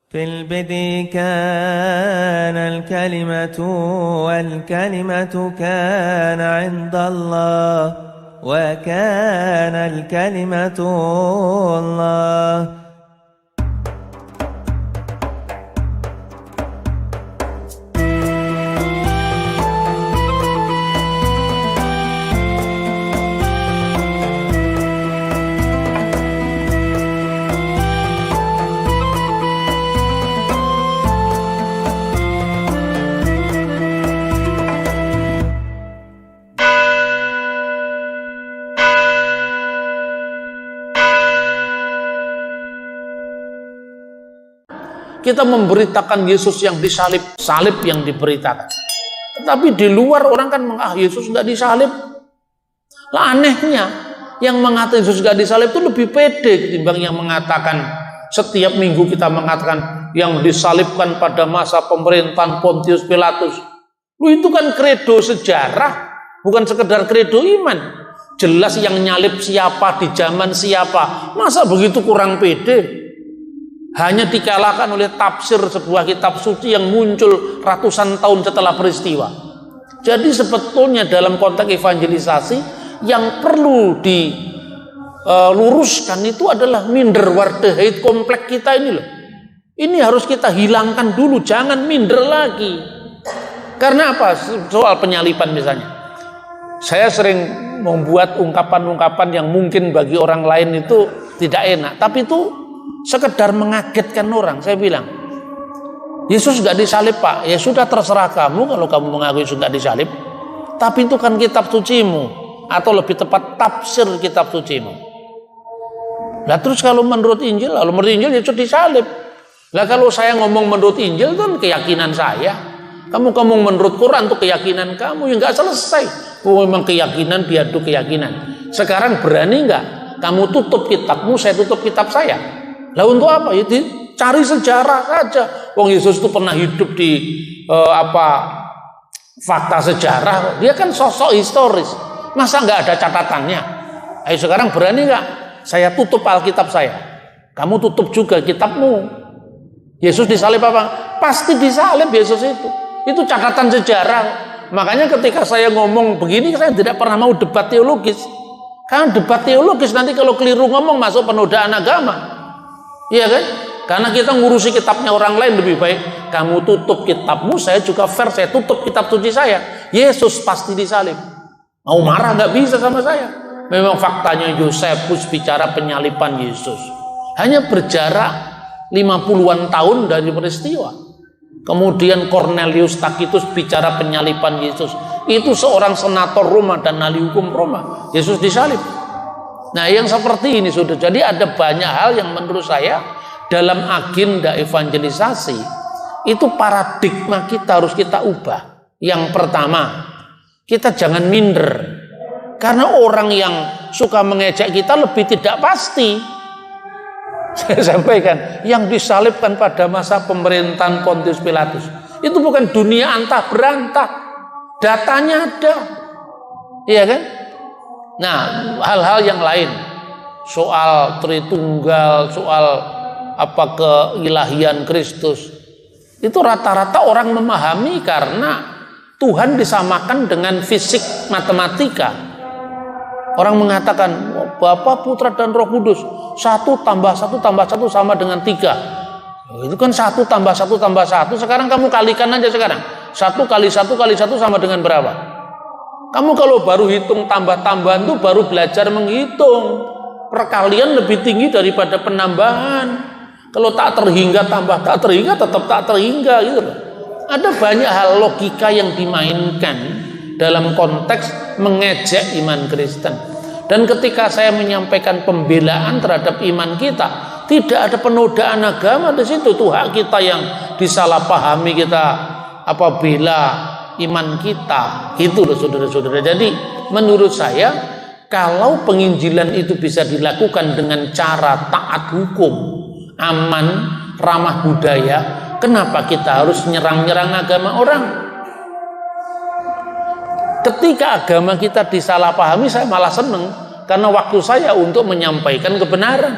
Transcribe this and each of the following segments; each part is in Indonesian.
في البدء كان الكلمة والكلمة كان عند الله وكان الكلمة الله. Kita memberitakan Yesus yang disalib, salib yang diberitakan. Tetapi di luar orang kan Yesus nggak disalib. Lah anehnya, yang mengatakan Yesus nggak disalib itu lebih pede ketimbang yang mengatakan setiap minggu kita mengatakan yang disalibkan pada masa pemerintahan Pontius Pilatus. Lu itu kan kredo sejarah, bukan sekedar kredo iman. Jelas yang nyalib siapa di zaman siapa. Masa begitu kurang pede? Hanya dikalahkan oleh tafsir sebuah kitab suci yang muncul ratusan tahun setelah peristiwa. Jadi sebetulnya dalam konteks evangelisasi yang perlu diluruskan itu adalah minder wardeheit kompleks kita ini loh. Ini harus kita hilangkan dulu, jangan minder lagi. Karena apa? Soal penyaliban misalnya. Saya sering membuat ungkapan-ungkapan yang mungkin bagi orang lain itu tidak enak, tapi itu sekedar mengagetkan orang. Saya bilang, Yesus gak disalib Pak. Ya sudah, terserah kamu kalau kamu mengaku Yesus gak disalib. Tapi itu kan kitab sucimu, atau lebih tepat tafsir kitab sucimu. Nah terus kalau menurut Injil, Yesus disalib. Lah kalau saya ngomong menurut Injil itu kan keyakinan saya. Kamu ngomong menurut Quran itu keyakinan kamu, yang gak selesai. Memang keyakinan diadu keyakinan. Sekarang berani gak kamu tutup kitabmu, saya tutup kitab saya? Lah untuk apa? Ya cari sejarah saja. Wong Yesus itu pernah hidup di fakta sejarah. Dia kan sosok historis. Masa nggak ada catatannya? Ayo sekarang berani nggak? Saya tutup Alkitab saya. Kamu tutup juga kitabmu. Yesus disalib apa? Pasti disalib Yesus itu. Itu catatan sejarah. Makanya ketika saya ngomong begini, saya tidak pernah mau debat teologis. Karena debat teologis nanti kalau keliru ngomong masuk penodaan agama. Iya kan? Karena kita ngurusi kitabnya orang lain lebih baik. Kamu tutup kitabmu, saya juga fair, saya tutup kitab suci saya. Yesus pasti disalib. Mau marah nggak bisa sama saya. Memang faktanya Yosefus bicara penyaliban Yesus. Hanya berjarak 50-an tahun dari peristiwa. Kemudian Cornelius Tacitus bicara penyaliban Yesus. Itu seorang senator Roma dan ahli hukum Roma. Yesus disalib. Nah yang seperti ini sudah. Jadi ada banyak hal yang menurut saya dalam agenda evangelisasi itu paradigma kita harus kita ubah. Yang pertama, kita jangan minder. Karena orang yang suka mengejek kita lebih tidak pasti. Saya sampaikan, yang disalibkan pada masa pemerintahan Pontius Pilatus itu bukan dunia antah berantah. Datanya ada. Iya kan? Nah, hal-hal yang lain, soal Tritunggal, soal keilahian Kristus, itu rata-rata orang memahami karena Tuhan disamakan dengan fisik matematika. Orang mengatakan Bapa, Putra dan Roh Kudus 1 tambah 1 tambah 1 sama dengan 3. Itu kan 1 tambah 1 tambah 1. Sekarang kamu kalikan aja sekarang. 1 kali 1 kali 1 sama dengan berapa? Kamu kalau baru hitung tambah-tambahan tuh baru belajar menghitung. Perkalian lebih tinggi daripada penambahan. Kalau tak terhingga tambah tak terhingga tetap tak terhingga gitu loh. Ada banyak hal logika yang dimainkan dalam konteks mengejek iman Kristen. Dan ketika saya menyampaikan pembelaan terhadap iman kita, tidak ada penodaan agama di situ. Itu hak kita yang disalahpahami, kita bela iman kita. Itu loh saudara-saudara. Jadi menurut saya, kalau penginjilan itu bisa dilakukan dengan cara taat hukum, aman, ramah budaya, kenapa kita harus nyerang-nyerang agama orang? Ketika agama kita disalahpahami, saya malah seneng, karena waktu saya untuk menyampaikan kebenaran.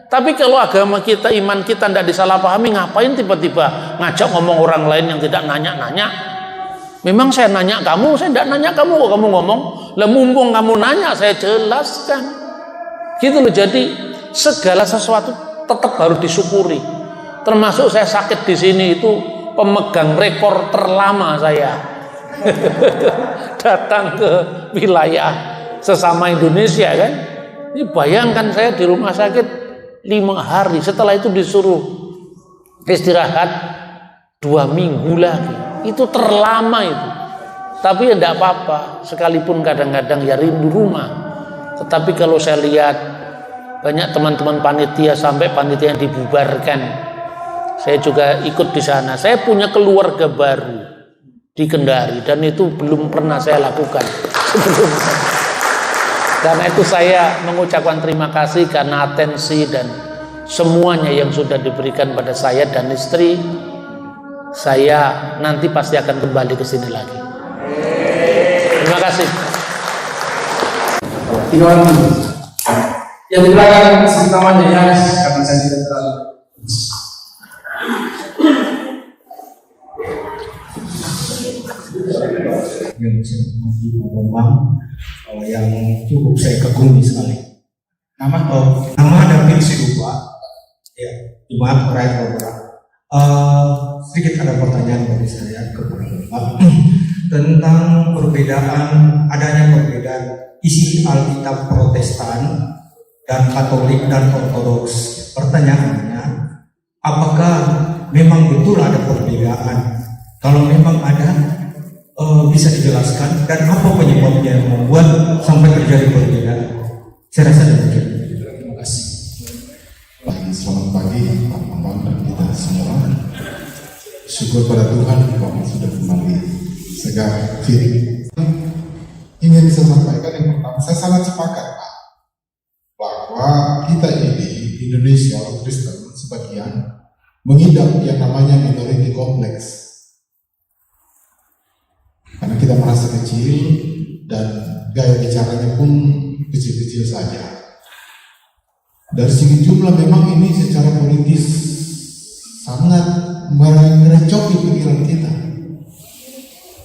Tapi kalau agama kita, iman kita tidak disalahpahami, ngapain tiba-tiba ngajak ngomong orang lain yang tidak nanya-nanya? Memang saya nanya kamu, saya tidak nanya kamu kok kamu ngomong. Lah mumpung kamu nanya, saya jelaskan. Gitu loh. Jadi segala sesuatu tetap harus disyukuri. Termasuk saya sakit di sini itu pemegang rekor terlama saya. Datang ke wilayah sesama Indonesia kan. Ini bayangkan saya di rumah sakit 5 hari, setelah itu disuruh istirahat 2 minggu lagi. Itu terlama itu. Tapi ya tidak apa-apa, sekalipun kadang-kadang ya rindu rumah. Tetapi kalau saya lihat banyak teman-teman panitia sampai panitia yang dibubarkan, saya juga ikut di sana. Saya punya keluarga baru di Kendari dan itu belum pernah saya lakukan sebelumnya. Karena itu saya mengucapkan terima kasih karena atensi dan semuanya yang sudah diberikan pada saya dan istri. Saya nanti pasti akan kembali ke sini lagi. Terima kasih. 3 orang yang di belakang sama jadi Anes karena saya tidak terlalu. Yang cukup saya kagumi sekali. Nama David Silupa. Ya, Jumat Raya Bapak. Sedikit ada pertanyaan dari saya kepada Bapak tentang adanya perbedaan isi Alkitab Protestan dan Katolik dan Ortodoks. Pertanyaannya, apakah memang betul ada perbedaan? Kalau memang ada, bisa dijelaskan dan apa penyebabnya yang membuat sampai terjadi perbedaan? Saya rasa demikian. Terima kasih. Selamat pagi Pak dan kita semua. Syukur pada Tuhan bahwa sudah kembali segar fit. Ingin saya sampaikan yang pertama, saya sangat sepakat Pak bahwa kita ini Indonesia orang Kristen sebagian mengidap yang namanya minority complex. Karena kita merasa kecil dan gaya bicaranya pun kecil-kecil saja. Dari segi jumlah memang ini secara politis sangat merecoki pikiran kita.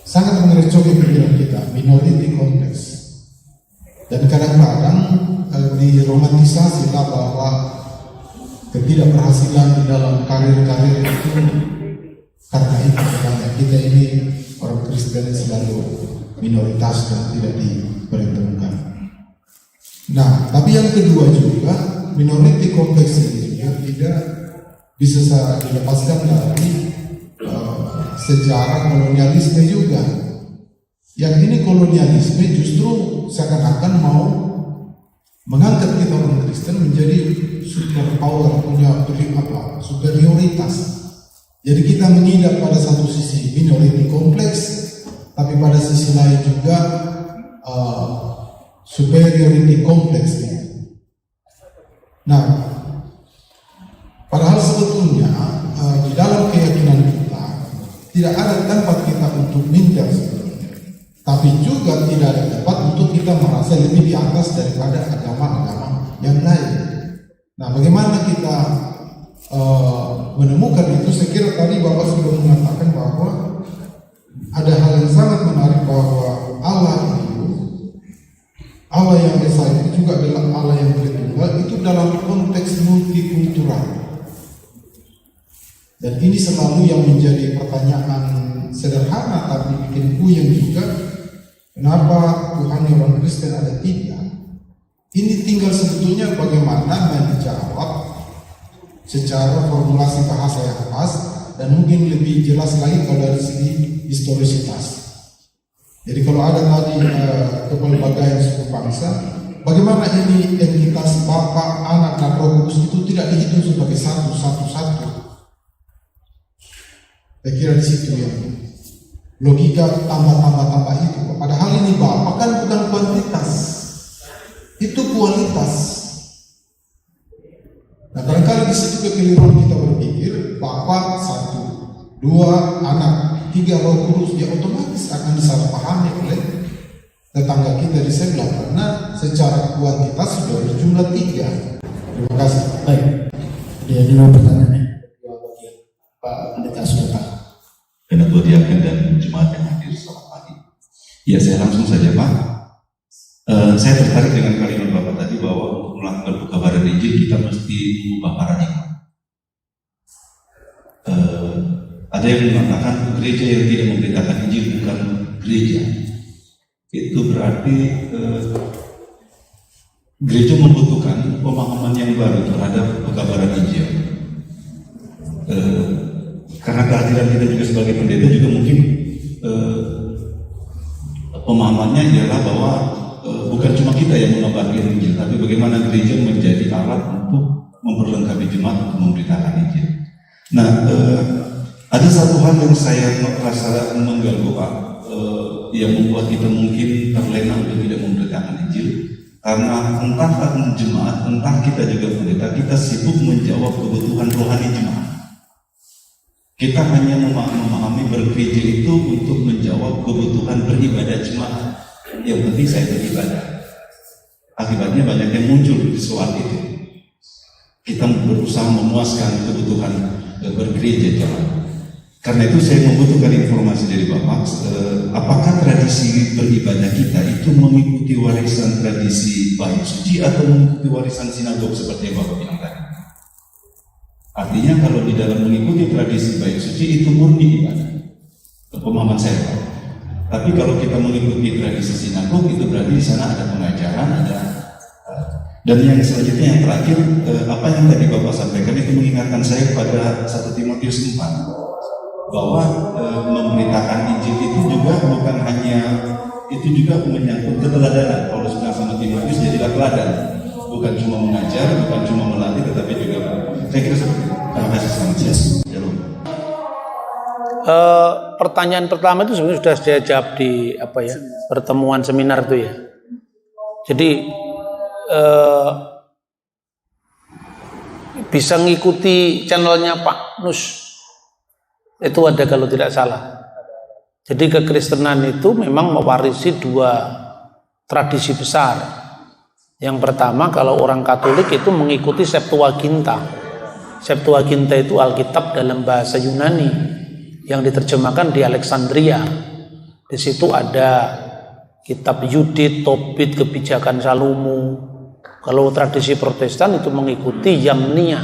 Sangat merecoki pikiran kita, minority complex. Dan kadang-kadang diromantisasi lah bahwa ketidakberhasilan di dalam karir-karir itu karena kita ini orang Kristen selalu minoritas dan tidak diperhitungkan. Nah, tapi yang kedua juga minority complex ini juga tidak bisa dilepaskan dari sejarah kolonialisme juga. Yang ini kolonialisme justru seakan-akan mau mengangkat kita orang Kristen menjadi super power, punya superioritas. Jadi kita mengidap pada satu sisi minority kompleks, tapi pada sisi lain juga superiority kompleks. Nah, padahal sebetulnya di dalam keyakinan kita tidak ada tempat kita untuk minder sebenarnya, tapi juga tidak ada tempat untuk kita merasa lebih di atas daripada agama-agama yang lain. Nah, bagaimana kita menemukan itu? Saya kira tadi Bapak sudah mengatakan bahwa ada hal yang sangat menarik bahwa Allah yang Esa itu juga adalah Allah yang Tritunggal, itu dalam konteks multikultural. Dan ini selalu yang menjadi pertanyaan sederhana tapi bikin puyeng juga. Kenapa Tuhan yang orang Kristen ada 3? Ini tinggal sebetulnya bagaimana menjawab secara formulasi bahasa yang pas dan mungkin lebih jelas lagi kalau dari segi historisitas. Jadi kalau ada tadi kepelbagaian suku bangsa, bagaimana ini entitas Bapa, Anak, dan Roh Kudus itu tidak dihitung sebagai satu. Saya kira di situ yang logika tambah itu. Padahal ini Bapa kan bukan kuantitas, itu kualitas. Nah, barangkali di situ kekeliruan kita berpikir Bapa 1, 2 Anak, 3 Roh Kudus, ya otomatis akan disalahpahami oleh tetangga kita di sebelah karena secara kuantitas sudah berjumlah 3. Terima kasih. Baik. Dia dulu pertanyaannya. Dua bagian. Pak Pendeta Sudata. Ketua Diaken dan Jemaat yang hadir, selamat pagi. Ya, saya langsung saja Pak. Saya tertarik dengan kalimat Bapak tadi bahwa untuk melakukan pekabaran Injil kita mesti mengubah paradigma. Ada yang mengatakan gereja yang tidak memberitakan Injil bukan gereja. Itu berarti gereja membutuhkan pemahaman yang baru terhadap pekabaran Injil. Karena kehadiran kita juga sebagai pendeta juga mungkin pemahamannya ialah bahwa bukan cuma kita yang mengabarkan Injil, tapi bagaimana gereja menjadi alat untuk memperlengkapi jemaat untuk memberitakan Injil. Nah, ada satu hal yang saya merasa mengganggu Pak, yang membuat kita mungkin terlena untuk tidak memberitakan Injil, karena entah jemaat, entah kita juga pendeta, kita sibuk menjawab kebutuhan rohani jemaat. Kita hanya memahami bergereja itu untuk menjawab kebutuhan beribadah jemaat. Yang penting saya beribadah. Akibatnya banyak yang muncul di soal itu. Kita berusaha memuaskan kebutuhan bergereja jemaat. Karena itu saya membutuhkan informasi dari Bapak. Apakah tradisi beribadah kita itu mengikuti warisan tradisi bait suci atau mengikuti warisan sinagog seperti yang Bapak bilang tadi? Artinya kalau di dalam mengikuti tradisi bait suci itu murni ibadah, pemahaman saya Pak. Tapi kalau kita mengikuti tradisi sinagog itu berarti di sana ada pengajaran, ada dan yang selanjutnya yang terakhir, apa yang tadi Bapak sampaikan itu mengingatkan saya pada 1 Timotius 4 bahwa memberitakan Injil itu juga bukan hanya itu juga menyangkut keteladanan. Paulus bilang sama Timotius, jadilah teladan, bukan cuma mengajar, bukan cuma melatih, tetapi juga saya kira seperti itu. Terima kasih selamat siang. Pertanyaan pertama itu sebenarnya sudah saya jawab di pertemuan seminar itu ya. Jadi bisa ngikuti channelnya Pak Nus itu ada kalau tidak salah. Jadi kekristenan itu memang mewarisi dua tradisi besar. Yang pertama kalau orang Katolik itu mengikuti Septuaginta. Septuaginta itu Alkitab dalam bahasa Yunani yang diterjemahkan di Alexandria. Di situ ada kitab Yudit, Tobit, Kebijakan Salomo. Kalau tradisi Protestan itu mengikuti Yamnia.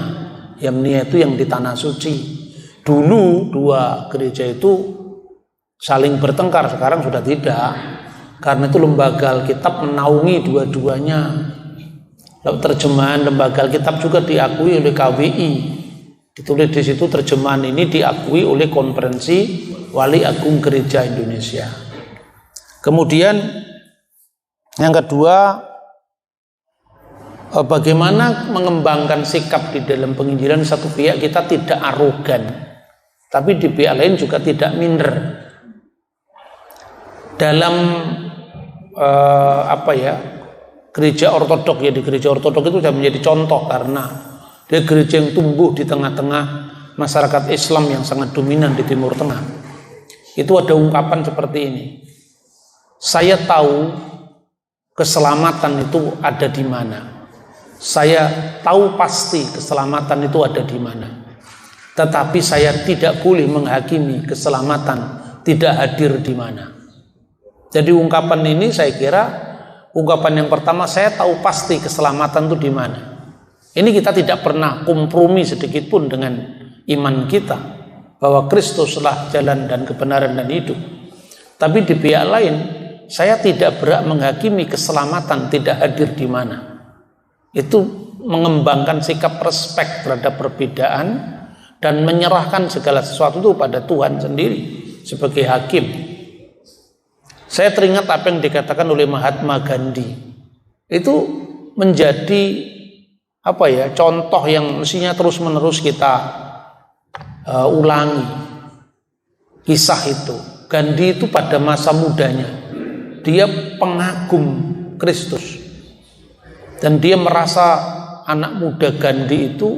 Yamnia itu yang di Tanah Suci. Dulu dua gereja itu saling bertengkar, sekarang sudah tidak. Karena itu lembaga Alkitab menaungi dua-duanya. Lalu terjemahan lembaga Alkitab juga diakui oleh KWI. Ditulis di situ terjemahan ini diakui oleh Konferensi Wali Agung Gereja Indonesia. Kemudian yang kedua, bagaimana mengembangkan sikap di dalam penginjilan. Satu pihak kita tidak arogan, tapi di pihak lain juga tidak minder. Dalam gereja ortodok ya, di gereja ortodok itu sudah menjadi contoh karena dia gereja yang tumbuh di tengah-tengah masyarakat Islam yang sangat dominan di Timur Tengah. Itu ada ungkapan seperti ini. Saya tahu keselamatan itu ada di mana. Saya tahu pasti keselamatan itu ada di mana. Tetapi saya tidak boleh menghakimi keselamatan tidak hadir di mana. Jadi ungkapan ini saya kira ungkapan yang pertama, saya tahu pasti keselamatan itu di mana. Ini kita tidak pernah kompromi sedikit pun dengan iman kita bahwa Kristuslah jalan dan kebenaran dan hidup. Tapi di pihak lain, saya tidak berhak menghakimi keselamatan tidak hadir di mana. Itu mengembangkan sikap respek terhadap perbedaan dan menyerahkan segala sesuatu itu pada Tuhan sendiri sebagai hakim. Saya teringat apa yang dikatakan oleh Mahatma Gandhi. Itu menjadi contoh yang mestinya terus-menerus kita ulangi. Kisah itu, Gandhi itu pada masa mudanya dia pengagum Kristus dan dia merasa anak muda Gandhi itu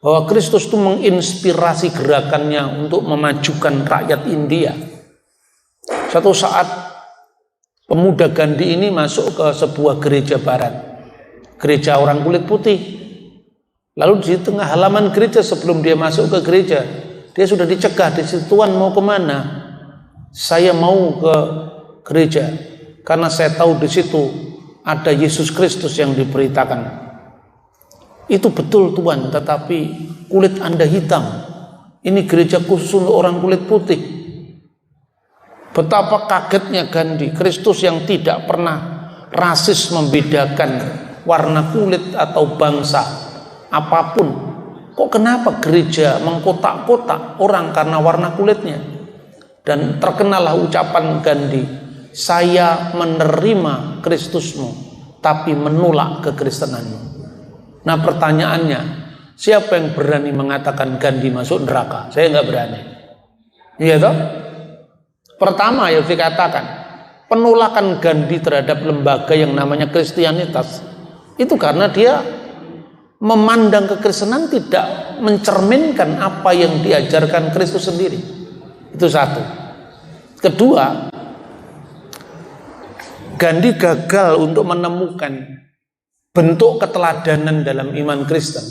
bahwa Kristus itu menginspirasi gerakannya untuk memajukan rakyat India. Suatu saat pemuda Gandhi ini masuk ke sebuah gereja barat, gereja orang kulit putih. Lalu di tengah halaman gereja sebelum dia masuk ke gereja, dia sudah dicegah di situ, "Tuan mau kemana?" "Saya mau ke gereja karena saya tahu di situ ada Yesus Kristus yang diberitakan." "Itu betul Tuan, tetapi kulit Anda hitam. Ini gereja khusus untuk orang kulit putih." Betapa kagetnya Gandhi, Kristus yang tidak pernah rasis membedakan warna kulit atau bangsa apapun. Kok kenapa gereja mengkotak-kotak orang karena warna kulitnya? Dan terkenalah ucapan Gandhi, "Saya menerima Kristusmu, tapi menolak kekristenanmu." Nah pertanyaannya, siapa yang berani mengatakan Gandhi masuk neraka? Saya nggak berani. Iya toh? Pertama yang dikatakan, penolakan Gandhi terhadap lembaga yang namanya Kristianitas itu karena dia memandang kekristenan tidak mencerminkan apa yang diajarkan Kristus sendiri. Itu satu. Kedua, Gandhi gagal untuk menemukan bentuk keteladanan dalam iman Kristen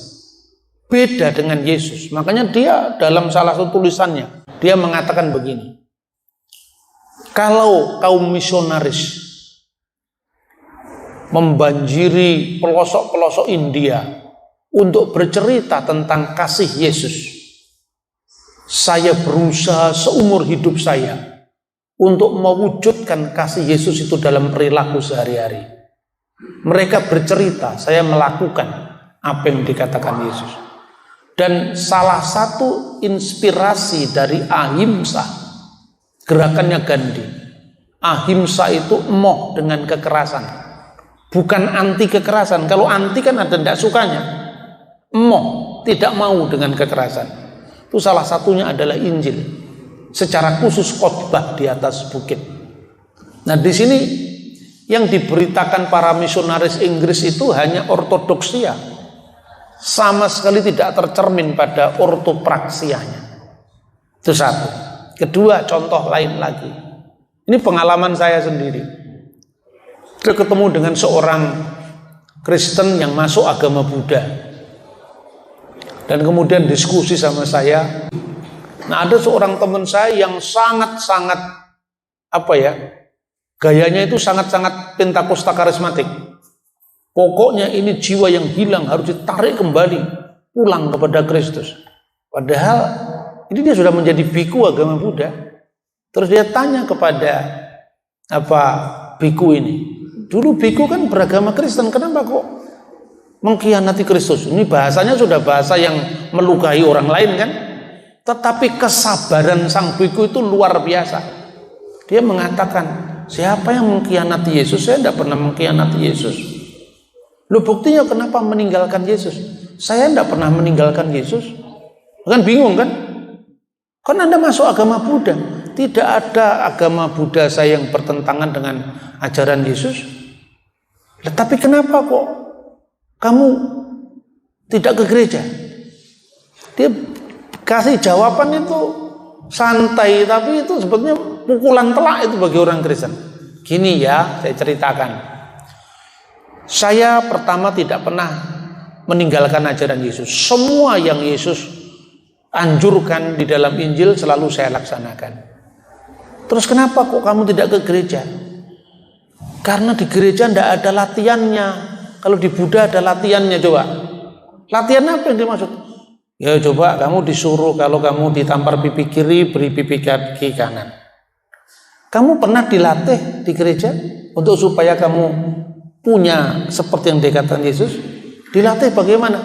beda dengan Yesus. Makanya dia dalam salah satu tulisannya dia mengatakan begini, kalau kaum misionaris membanjiri pelosok-pelosok India untuk bercerita tentang kasih Yesus, saya berusaha seumur hidup saya untuk mewujudkan kasih Yesus itu dalam perilaku sehari-hari. Mereka bercerita, saya melakukan apa yang dikatakan Yesus. Dan salah satu inspirasi dari ahimsa, gerakannya Gandhi, ahimsa itu emoh dengan kekerasan, bukan anti kekerasan. Kalau anti kan ada tidak sukanya, emoh, tidak mau dengan kekerasan. Itu salah satunya adalah Injil, secara khusus khotbah di atas bukit. Nah di sini yang diberitakan para misionaris Inggris itu hanya ortodoksia, sama sekali tidak tercermin pada ortopraksianya. Itu satu. Kedua, contoh lain lagi. Ini pengalaman saya sendiri. Saya ketemu dengan seorang Kristen yang masuk agama Buddha, dan kemudian diskusi sama saya. Nah ada seorang teman saya yang sangat-sangat gayanya itu sangat-sangat Pentakosta karismatik. Pokoknya ini jiwa yang hilang harus ditarik kembali pulang kepada Kristus. Padahal ini dia sudah menjadi biku agama Buddha. Terus dia tanya kepada biku ini, dulu biku kan beragama Kristen, kenapa kok mengkhianati Kristus? Ini bahasanya sudah bahasa yang melukai orang lain kan? Tetapi kesabaran sang biku itu luar biasa. Dia mengatakan, siapa yang mengkhianati Yesus? Saya tidak pernah mengkhianati Yesus. Loh buktinya kenapa meninggalkan Yesus? Saya tidak pernah meninggalkan Yesus. Kan bingung kan? Kan Anda masuk agama Buddha. Tidak ada agama Buddha saya yang bertentangan dengan ajaran Yesus. Tapi kenapa kok kamu tidak ke gereja? Dia kasih jawaban itu santai, tapi itu sebetulnya pukulan telak itu bagi orang Kristen. Gini ya, saya ceritakan. Saya pertama tidak pernah meninggalkan ajaran Yesus. Semua yang Yesus anjurkan di dalam Injil selalu saya laksanakan. Terus kenapa kok kamu tidak ke gereja? Karena di gereja tidak ada latihannya. Kalau di Buddha ada latihannya. Coba latihan apa yang dimaksud? Ya coba kamu disuruh kalau kamu ditampar pipi kiri, beri pipi kaki kanan. Kamu pernah dilatih di gereja untuk supaya kamu punya seperti yang dikatakan Yesus? Dilatih bagaimana?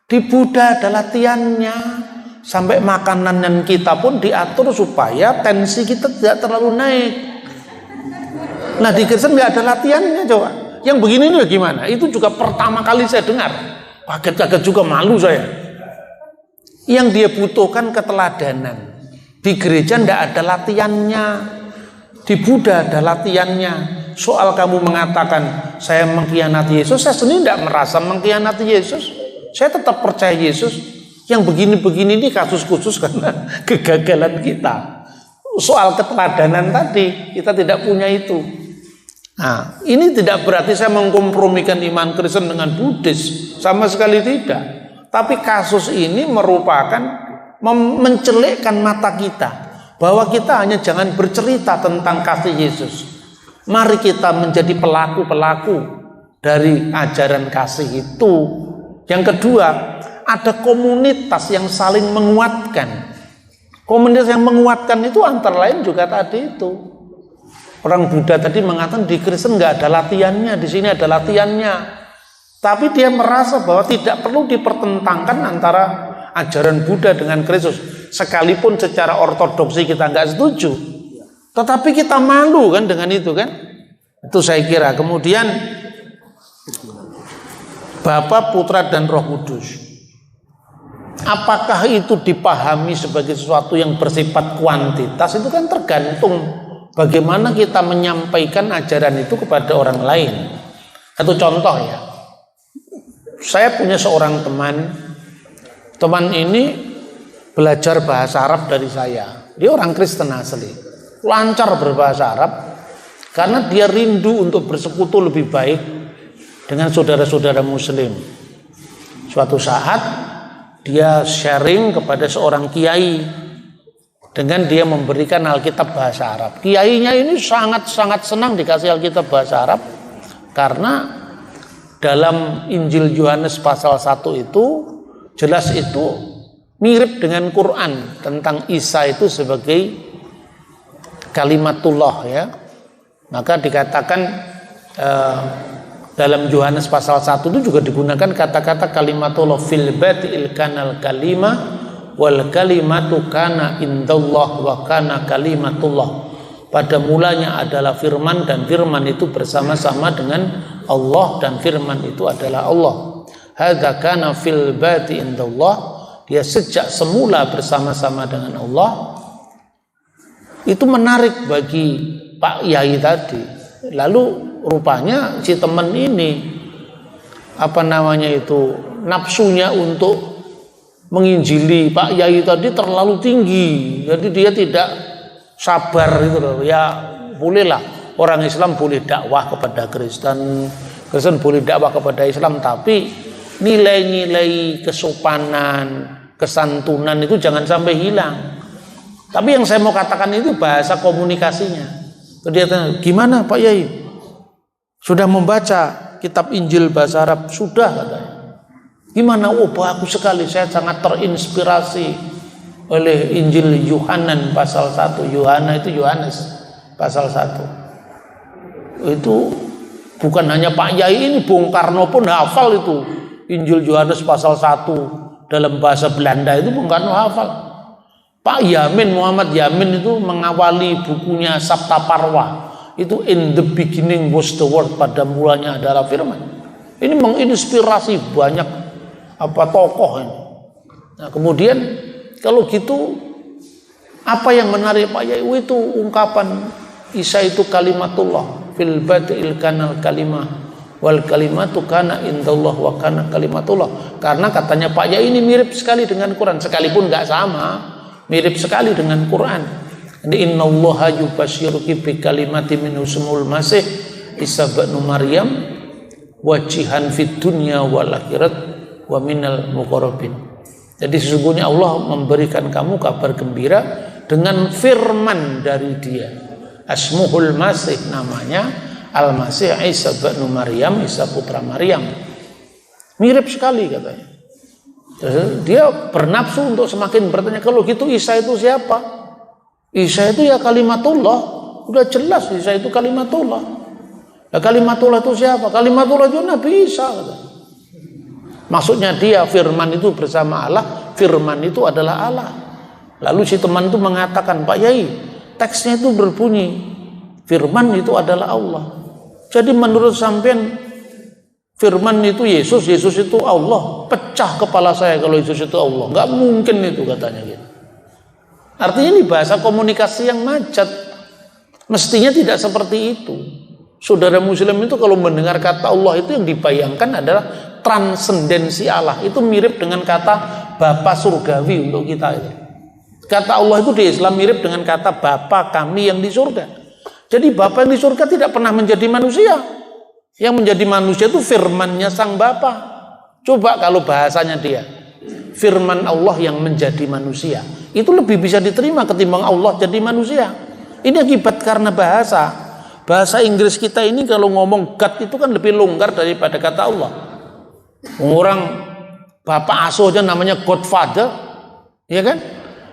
Di Buddha ada latihannya. Sampai makanan kita pun diatur supaya tensi kita tidak terlalu naik. Nah di Kristen nggak ada latihannya coba. Yang begini ini gimana? Itu juga pertama kali saya dengar. Kaget-kaget juga, malu saya. Yang dia butuhkan keteladanan. Di gereja tidak ada latihannya. Di Buddha ada latihannya. Soal kamu mengatakan saya mengkhianati Yesus, saya sendiri tidak merasa mengkhianati Yesus. Saya tetap percaya Yesus. Yang begini-begini ini kasus khusus karena kegagalan kita. Soal keteladanan tadi kita tidak punya itu. Nah, ini tidak berarti saya mengkompromikan iman Kristen dengan Buddhis, sama sekali tidak. Tapi kasus ini merupakan mencelikkan mata kita bahwa kita hanya jangan bercerita tentang kasih Yesus. Mari kita menjadi pelaku-pelaku dari ajaran kasih itu. Yang kedua, ada komunitas yang saling menguatkan. Komunitas yang menguatkan itu antara lain juga tadi itu. Orang Buddha tadi mengatakan di Kristen nggak ada latihannya, di sini ada latihannya. Tapi dia merasa bahwa tidak perlu dipertentangkan antara ajaran Buddha dengan Kristus. Sekalipun secara ortodoksi kita nggak setuju. Tetapi kita malu kan dengan itu kan. Itu saya kira. Kemudian Bapa, Putra, dan Roh Kudus. Apakah itu dipahami sebagai sesuatu yang bersifat kuantitas? Itu kan tergantung bagaimana kita menyampaikan ajaran itu kepada orang lain. Satu contoh ya. Saya punya seorang teman ini belajar bahasa Arab dari saya. Dia orang Kristen asli, lancar berbahasa Arab karena dia rindu untuk bersekutu lebih baik dengan saudara-saudara Muslim. Suatu saat dia sharing kepada seorang kiai dengan dia memberikan Alkitab bahasa Arab. Kiainya ini sangat-sangat senang dikasih Alkitab bahasa Arab karena dalam Injil Yohanes pasal 1 itu jelas itu mirip dengan Quran tentang Isa itu sebagai kalimatullah ya. Maka dikatakan dalam Yohanes pasal 1 itu juga digunakan kata-kata kalimatullah fil batil kanal kalimah wal kalimatu kana indallah wa kana kalimatullah. Pada mulanya adalah firman dan firman itu bersama-sama dengan Allah dan firman itu adalah Allah. Hadza kana fil bati indallah. Dia sejak semula bersama-sama dengan Allah. Itu menarik bagi Pak Yai tadi. Lalu rupanya si teman ini nafsunya untuk menginjili Pak Yai tadi terlalu tinggi. Jadi dia tidak sabar itu loh. Ya bolehlah orang Islam boleh dakwah kepada Kristen boleh dakwah kepada Islam, tapi nilai-nilai kesopanan, kesantunan itu jangan sampai hilang. Tapi yang saya mau katakan itu bahasa komunikasinya. Dia tanya, gimana Pak Yai? Sudah membaca kitab Injil bahasa Arab? Sudah katanya. Gimana? Oh bagus sekali, saya sangat terinspirasi oleh Injil Yohanan pasal 1. Yohanes pasal 1. Itu bukan hanya Pak Yai ini, Bung Karno pun hafal itu Injil Yohanes pasal 1 dalam bahasa Belanda itu Bung Karno hafal. Pak Yamin, Muhammad Yamin itu mengawali bukunya Sabta Parwa itu in the beginning was the word, pada mulanya adalah firman. Ini menginspirasi banyak tokoh ini. Nah, kemudian kalau gitu apa yang menarik Pak Yai itu ungkapan Isa itu kalimatullah fil batil kanal kalimah wal kalimatu kana indallah wa kana kalimatullah. Karena katanya Pak Yai ini mirip sekali dengan Quran, sekalipun nggak sama, mirip sekali dengan Quran. Jadi innallaha yubasyiruki bi kalimati min ismul masih Isa bin Maryam wajihan fid dunya wal akhirat wa minal muqarrabin. Jadi sesungguhnya Allah memberikan kamu kabar gembira dengan firman dari Dia. Asmuhul Masih, namanya Al-Masih Isa bin Maryam, Isa putra Maryam. Mirip sekali katanya. Dia bernafsu untuk semakin bertanya, kalau gitu Isa itu siapa? Isa itu ya kalimatullah. Udah jelas Isa itu kalimatullah. Ya kalimatullah itu siapa? Kalimatullah itu Nabi Isa katanya. Maksudnya dia firman itu bersama Allah, firman itu adalah Allah. Lalu si teman itu mengatakan, Pak Yai, teksnya itu berbunyi, firman itu adalah Allah. Jadi menurut sampean firman itu Yesus, Yesus itu Allah. Pecah kepala saya kalau Yesus itu Allah. Nggak mungkin itu katanya gitu. Artinya ini bahasa komunikasi yang macet. Mestinya tidak seperti itu. Saudara Muslim itu kalau mendengar kata Allah itu yang dibayangkan adalah transendensi Allah. Itu mirip dengan kata Bapa surgawi untuk kita itu. Kata Allah itu di Islam mirip dengan kata Bapa kami yang di surga. Jadi Bapa yang di surga tidak pernah menjadi manusia. Yang menjadi manusia itu firmannya sang Bapa. Coba kalau bahasanya dia, firman Allah yang menjadi manusia. Itu lebih bisa diterima ketimbang Allah jadi manusia. Ini akibat karena bahasa. Bahasa Inggris kita ini kalau ngomong God itu kan lebih longgar daripada kata Allah. Orang bapak asuh aja namanya Godfather, ya kan?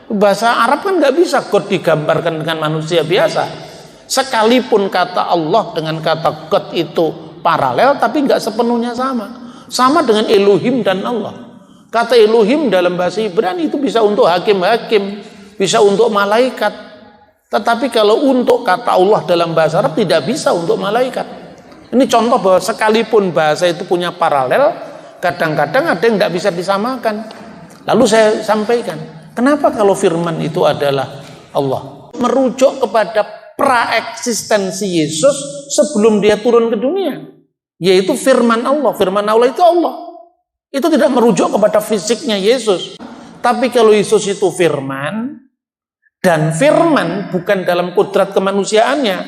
Bahasa Arab kan nggak bisa God digambarkan dengan manusia biasa. Sekalipun kata Allah dengan kata God itu paralel, tapi nggak sepenuhnya sama. Sama dengan Elohim dan Allah. Kata Elohim dalam bahasa Ibrani itu bisa untuk hakim-hakim, bisa untuk malaikat. Tetapi kalau untuk kata Allah dalam bahasa Arab tidak bisa untuk malaikat. Ini contoh bahwa sekalipun bahasa itu punya paralel, kadang-kadang ada yang nggak bisa disamakan. Lalu saya sampaikan, kenapa kalau firman itu adalah Allah? Merujuk kepada praeksistensi Yesus sebelum dia turun ke dunia. Yaitu firman Allah. Firman Allah itu Allah. Itu tidak merujuk kepada fisiknya Yesus. Tapi kalau Yesus itu firman, dan firman bukan dalam kodrat kemanusiaannya,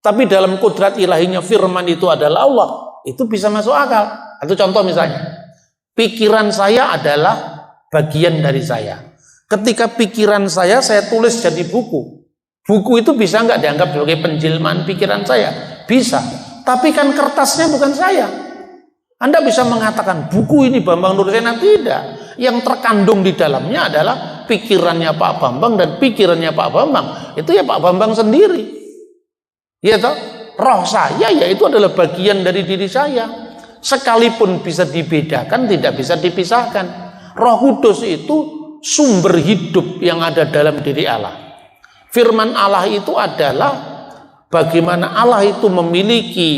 tapi dalam kodrat ilahinya firman itu adalah Allah, itu bisa masuk akal. Atau contoh misalnya, pikiran saya adalah bagian dari saya. Ketika pikiran saya tulis jadi buku. Buku itu bisa nggak dianggap sebagai penjelmaan pikiran saya? Bisa. Tapi kan kertasnya bukan saya. Anda bisa mengatakan buku ini Bambang Nursena, tidak. Yang terkandung di dalamnya adalah pikirannya Pak Bambang dan pikirannya Pak Bambang. Itu ya Pak Bambang sendiri. Ya toh? Roh saya ya itu adalah bagian dari diri saya. Sekalipun bisa dibedakan, tidak bisa dipisahkan. Roh Kudus itu sumber hidup yang ada dalam diri Allah. Firman Allah itu adalah bagaimana Allah itu memiliki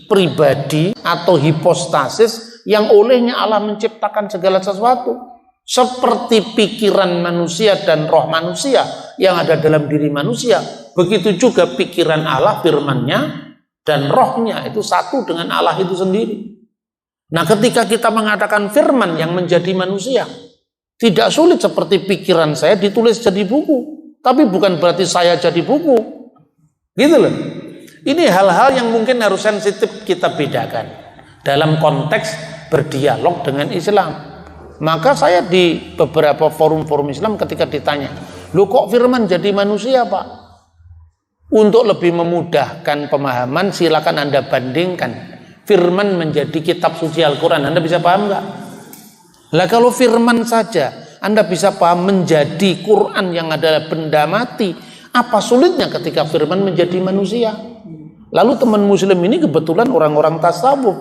pribadi atau hipostasis yang olehnya Allah menciptakan segala sesuatu. Seperti pikiran manusia dan roh manusia yang ada dalam diri manusia, begitu juga pikiran Allah, firman-Nya dan rohnya itu satu dengan Allah itu sendiri. Nah, ketika kita mengatakan firman yang menjadi manusia, tidak sulit seperti pikiran saya ditulis jadi buku. Tapi bukan berarti saya jadi buku. Gitu loh. Ini hal-hal yang mungkin harus sensitif kita bedakan dalam konteks berdialog dengan Islam. Maka saya di beberapa forum-forum Islam ketika ditanya, "Loh kok firman jadi manusia, Pak?" Untuk lebih memudahkan pemahaman, silakan Anda bandingkan firman menjadi kitab suci Al-Quran. Anda bisa paham nggak? Lah kalau firman saja Anda bisa paham menjadi Quran yang adalah benda mati, apa sulitnya ketika firman menjadi manusia? Lalu teman muslim ini kebetulan orang-orang tasawuf.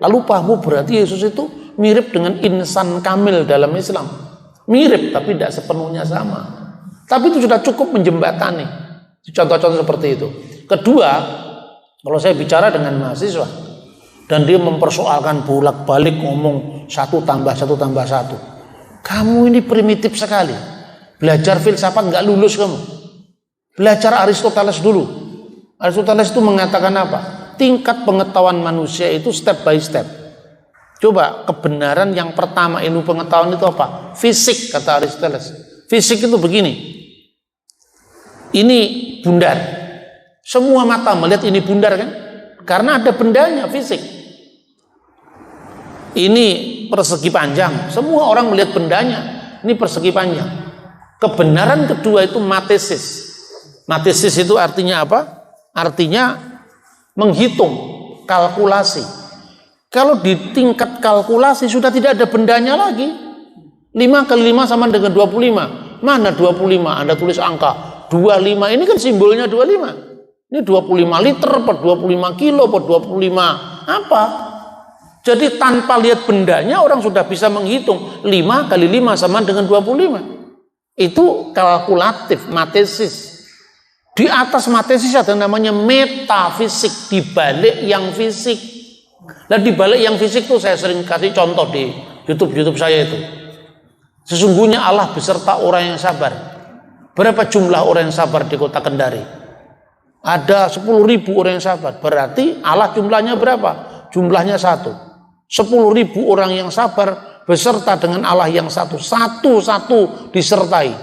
Lalu paham berarti Yesus itu mirip dengan insan kamil dalam Islam. Mirip tapi tidak sepenuhnya sama. Tapi itu sudah cukup menjembatani. Contoh-contoh seperti itu. Kedua, kalau saya bicara dengan mahasiswa dan dia mempersoalkan bolak-balik ngomong 1 tambah 1 tambah 1. Kamu ini primitif sekali. Belajar filsafat nggak lulus kamu. Belajar Aristoteles dulu. Aristoteles itu mengatakan apa? Tingkat pengetahuan manusia itu step by step. Coba kebenaran yang pertama ilmu pengetahuan itu apa? Fisik, kata Aristoteles. Fisik itu begini. Ini bundar. Semua mata melihat ini bundar kan? Karena ada bendanya, fisik. Ini persegi panjang, semua orang melihat bendanya, ini persegi panjang. Kebenaran kedua itu matesis. Matesis itu artinya apa? Artinya menghitung, kalkulasi. Kalau di tingkat kalkulasi sudah tidak ada bendanya lagi. 5 kali 5 sama dengan 25. Mana 25? Anda tulis angka 25, ini kan simbolnya 25. Ini 25 liter, per 25 kilo, per 25 apa? Jadi tanpa lihat bendanya orang sudah bisa menghitung 5 kali 5 sama dengan 25. Itu kalkulatif, matesis. Di atas matesis ada namanya metafisik, di balik yang fisik. Dan di balik yang fisik itu saya sering kasih contoh di YouTube saya itu. Sesungguhnya Allah beserta orang yang sabar. Berapa jumlah orang yang sabar di kota Kendari? Ada 10.000 orang yang sabar. Berarti Allah jumlahnya berapa? Jumlahnya 1. 10.000 orang yang sabar beserta dengan Allah yang satu. Satu-satu disertai.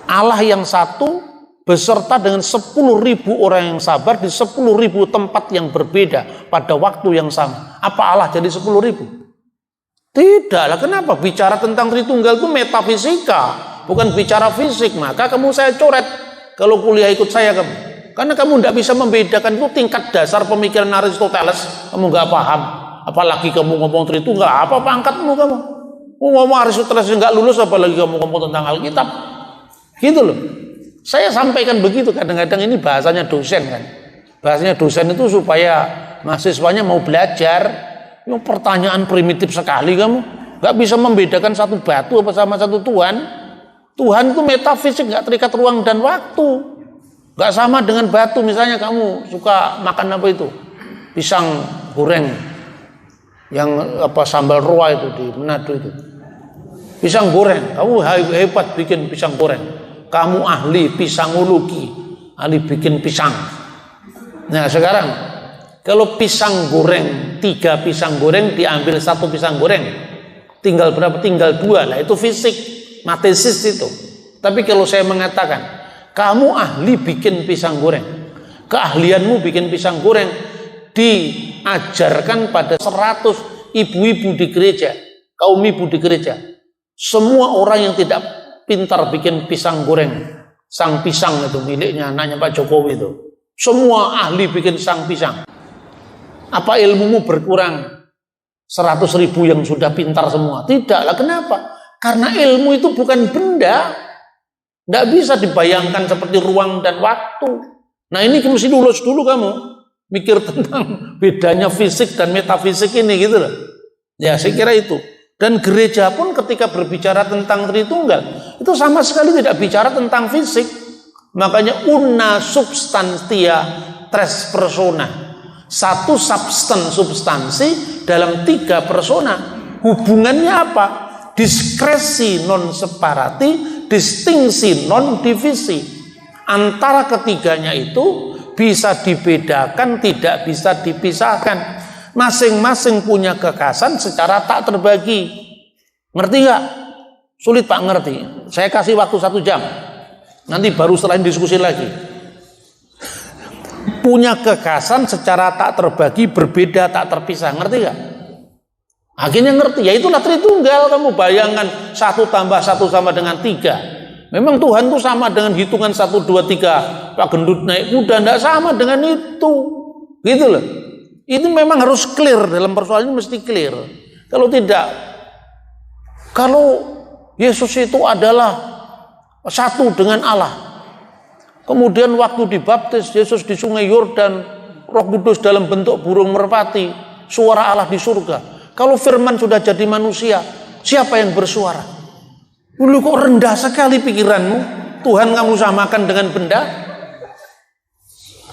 Allah yang satu beserta dengan 10.000 orang yang sabar di 10.000 tempat yang berbeda pada waktu yang sama. Apa Allah jadi 10.000? Tidaklah, kenapa? Bicara tentang Tritunggal itu metafisika, bukan bicara fisik. Maka kamu saya coret kalau kuliah ikut saya kamu. Karena kamu tidak bisa membedakan itu tingkat dasar pemikiran Aristoteles. Kamu nggak paham. Apalagi kamu ngomong Tritunggal, apa pangkatmu kamu? Ngomong Aristoteles nggak lulus, apalagi kamu ngomong tentang Alkitab. Gitu loh. Saya sampaikan begitu, kadang-kadang ini bahasanya dosen kan. Bahasanya dosen itu supaya mahasiswanya mau belajar. Yang pertanyaan primitif sekali kamu. Gak bisa membedakan satu batu apa sama satu Tuhan. Tuhan itu metafisik, gak terikat ruang dan waktu. Gak sama dengan batu. Misalnya kamu suka makan apa itu? Pisang goreng. Yang apa sambal roa itu di Manado itu. Pisang goreng. Kamu hebat bikin pisang goreng. Kamu ahli pisangologi. Ahli bikin pisang. Nah sekarang kalau pisang goreng, 3 pisang goreng diambil 1 pisang goreng, tinggal berapa? Tinggal 2. Nah itu fisik, matesis itu. Tapi kalau saya mengatakan, kamu ahli bikin pisang goreng, keahlianmu bikin pisang goreng diajarkan pada 100 ibu-ibu di gereja, kaum ibu di gereja. Semua orang yang tidak pintar bikin pisang goreng, sang pisang itu miliknya anaknya Pak Jokowi itu. Semua ahli bikin sang pisang. Apa ilmumu berkurang 100.000 yang sudah pintar semua? Tidaklah, kenapa? Karena ilmu itu bukan benda. Tidak bisa dibayangkan seperti ruang dan waktu. Nah ini mesti lulus dulu kamu. Mikir tentang bedanya fisik dan metafisik ini gitu loh. Ya saya kira itu. Dan gereja pun ketika berbicara tentang Tritunggal, itu sama sekali tidak bicara tentang fisik. Makanya una substantia tres persona. 1 substansi dalam 3 persona. Hubungannya apa? Diskresi non separati, distingsi non divisi. Antara ketiganya itu bisa dibedakan, tidak bisa dipisahkan. Masing-masing punya kekhasan secara tak terbagi. Ngerti nggak? Sulit Pak ngerti. Saya kasih waktu 1 jam. Nanti baru setelah diskusi lagi. Punya kekhasan secara tak terbagi, berbeda, tak terpisah. Ngerti gak? Akhirnya ngerti. Ya itulah Tritunggal. Kamu bayangkan 1 tambah 1 sama dengan 3. Memang Tuhan itu sama dengan hitungan 1, 2, 3. Pak Gendut naik kuda. Tidak sama dengan itu. Gitu loh. Itu memang harus clear. Dalam persoalan ini mesti clear. Kalau tidak, kalau Yesus itu adalah satu dengan Allah, kemudian waktu dibaptis Yesus di sungai Yordan, Roh Kudus dalam bentuk burung merpati, suara Allah di surga. Kalau firman sudah jadi manusia, siapa yang bersuara? Dulu kok rendah sekali pikiranmu? Tuhan kamu samakan dengan benda?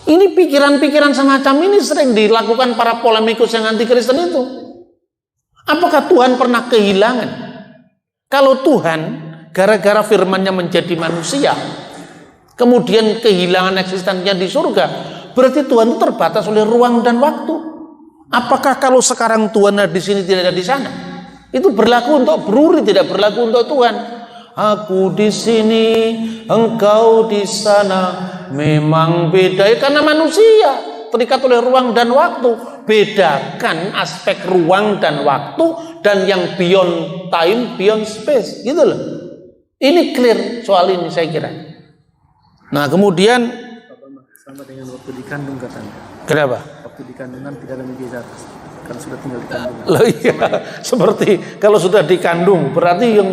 Ini pikiran-pikiran semacam ini sering dilakukan para polemikus yang anti Kristen itu. Apakah Tuhan pernah kehilangan? Kalau Tuhan gara-gara firman-Nya menjadi manusia, kemudian kehilangan eksistensinya di surga, berarti Tuhan itu terbatas oleh ruang dan waktu. Apakah kalau sekarang Tuhan ada di sini tidak ada di sana? Itu berlaku untuk beruri, tidak berlaku untuk Tuhan. Aku di sini, engkau di sana, memang beda. Ya, karena manusia terikat oleh ruang dan waktu. Bedakan aspek ruang dan waktu dan yang beyond time, beyond space, gitu loh. Ini clear soal ini saya kira. Nah kemudian sama dengan waktu dikandung katanya. Kenapa? Waktu dikandungan tidak ada mujizat. Kan sudah tinggal dikandung. Loh iya, seperti kalau sudah dikandung berarti yang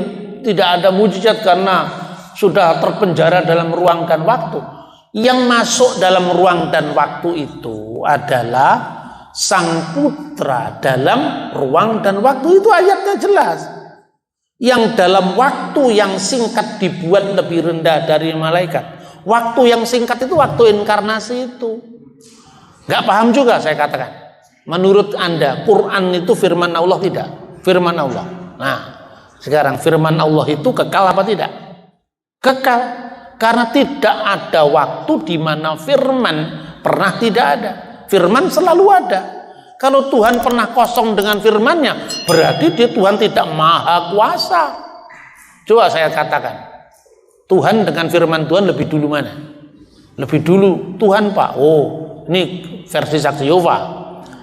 tidak ada mujizat karena sudah terpenjara dalam ruang dan waktu. Yang masuk dalam ruang dan waktu itu adalah Sang Putra dalam ruang dan waktu, itu ayatnya jelas. Yang dalam waktu yang singkat dibuat lebih rendah dari malaikat. Waktu yang singkat itu waktu inkarnasi itu. Gak paham juga saya katakan. Menurut Anda Quran itu firman Allah tidak? Firman Allah. Nah sekarang firman Allah itu kekal apa tidak? Kekal. Karena tidak ada waktu di mana firman pernah tidak ada. Firman selalu ada. Kalau Tuhan pernah kosong dengan firman-Nya, berarti dia Tuhan tidak maha kuasa. Coba saya katakan, Tuhan dengan firman Tuhan lebih dulu mana? Lebih dulu Tuhan Pak. Oh, ini versi Saksi Yehova.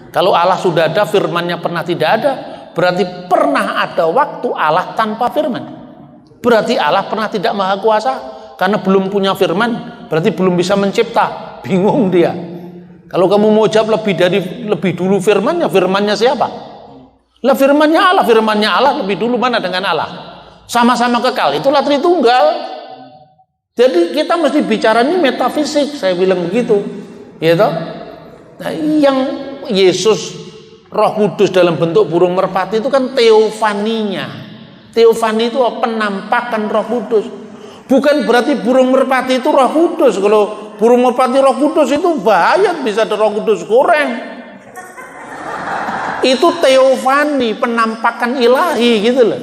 Kalau Allah sudah ada, firman-Nya pernah tidak ada, berarti pernah ada waktu Allah tanpa firman. Berarti Allah pernah tidak maha kuasa. Karena belum punya firman, berarti belum bisa mencipta. Bingung dia. Kalau kamu mau jawab lebih dulu firmannya siapa? Lah firmannya Allah lebih dulu mana dengan Allah? Sama-sama kekal, itulah Tritunggal. Jadi kita mesti bicara ini metafisik, saya bilang begitu. Ya toh? Nah, yang Yesus Roh Kudus dalam bentuk burung merpati itu kan teofaninya. Teofani itu penampakan Roh Kudus. Bukan berarti burung merpati itu Roh Kudus. Kalau burung merpati Roh Kudus itu bahaya, bisa ada Roh Kudus goreng. Itu teofani, penampakan ilahi gitu loh.